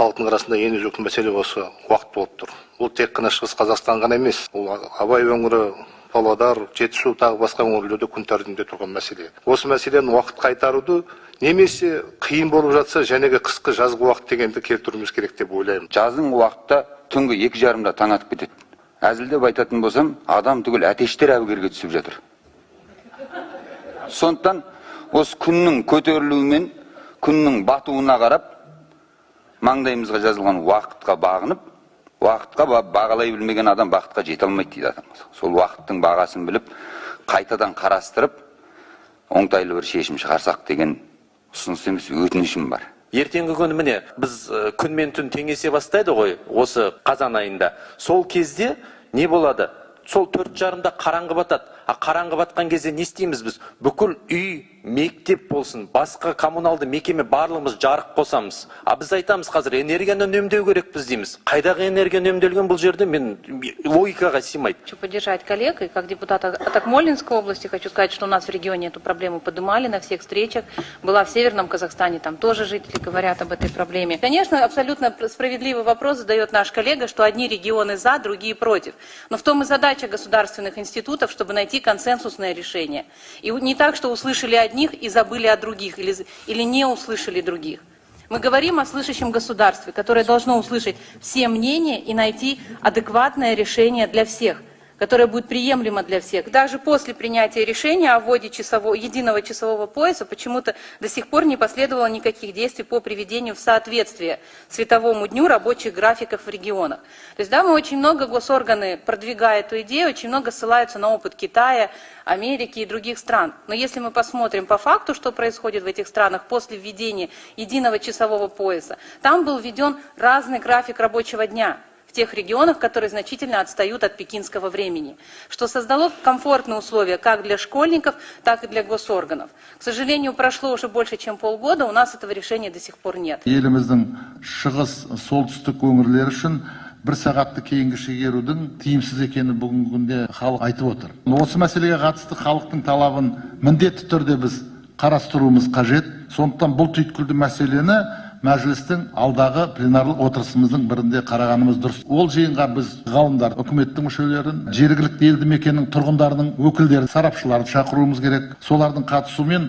халықтың арасында ең өзекті мәселе осы уақыт болып тұр. Бұл тек қана Шығыс Қазақстан ғана емес, бұл Абай өңірі, Павлодар, Жетісу тағы басқа өңірлерде күн тәртібінде тұрған мәселе. Осы мәселені уақыт қайтаруды немесе қиын болып жатса, жәнегі қысқы жазғы уақыт дегенді келтіруіміз керек деп ойлаймын. Жаздың уақытта түнгі 2:30-да таң атып кетеді. Әзілдеп айтатын болсам, адам түгіл әтештер әбігерге түсіп жатыр. Сондықтан осы күннің көтерілуімен, күннің батуына қарап, маңдайымызға жазылған уақытқа бағынып, уақытқа бағалай білмеген адам бақытқа жете алмайды дейді атамыз. Сол уақыттың бағасын біліп, қайтадан қарастырып, оңтайлы бір шешім шығарсақ деген ұсыныс емес, өтінішім бар. Ертеңгі күні міне біз күн мен түн теңесе бастайды ғой, осы қазан айында. Сол кезде не болады? Сол 4:30-да қараңғы батады. Қараңғы батқан кезде не істейміз біз? Бүкіл үй, мектеп болсын, басқа коммуналды мекеме барлығымыз жарық қосамыз. Біз айтамыз қазір энергияны үнемдеу керекпіз дейміз. Қайдағы энергия үнемделген бұл жерде мен логикаға сыймайды. Хочу поддержать коллег, и как депутат от Акмолинской области хочу сказать, что у нас в регионе эту проблему поднимали на всех встречах. Была в Северном Казахстане, там тоже жители говорят об этой проблеме. Конечно, абсолютно справедливый вопрос задает наш коллега, что одни регионы за, другие против. Но в том и задача государственных институтов, чтобы найти консенсусное решение. И не так, что услышали одних и забыли о других, или не услышали других. Мы говорим о слышащем государстве, которое должно услышать все мнения и найти адекватное решение для всех, которое будет приемлемо для всех. Даже после принятия решения о вводе единого часового пояса почему-то до сих пор не последовало никаких действий по приведению в соответствие световому дню рабочих графиков в регионах. То есть, да, мы очень много, госорганы, продвигая эту идею, очень много ссылаются на опыт Китая, Америки и других стран. Но если мы посмотрим по факту, что происходит в этих странах после введения единого часового пояса, там был введен разный график рабочего дня в тех регионах, которые значительно отстают от пекинского времени, что создало комфортные условия как для школьников, так и для госорганов. К сожалению, прошло уже больше, чем полгода, у нас этого решения до сих пор нет. Еліміздің шығыс, солтүстік өңірлері үшін бір сағатты кейінгі шегерудің тиімсіз екені бүгінгі күнде халық айтып отыр. Осы мәселеге қатысты халықтың талабын міндетті түрде біз қарастыруымыз қажет. Сондықтан бұл түйткілді мәселені мәжілістің алдағы пленарлық отырысымыздың бірінде қарағанымыз дұрыс. Ол жиынға біз ғалымдар, үкіметтің мүшелерін, жергілікті елді мекеннің тұрғындарының өкілдерін, сарапшыларды шақыруымыз керек. Солардың қатысуымен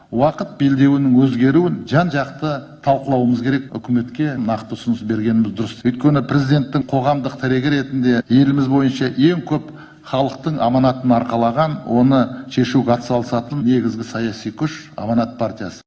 уақыт белдеуінің өзгеруін жан-жақты талқылауымыз керек. Үкіметке нақты ұсыныс бергеніміз дұрыс. Өйткені президенттің қоғамдық тірегі ретінде еліміз бойынша ең көп халықтың аманатын арқалаған, оны шешуге атсалысатын негізгі саяси күш Аманат партиясы.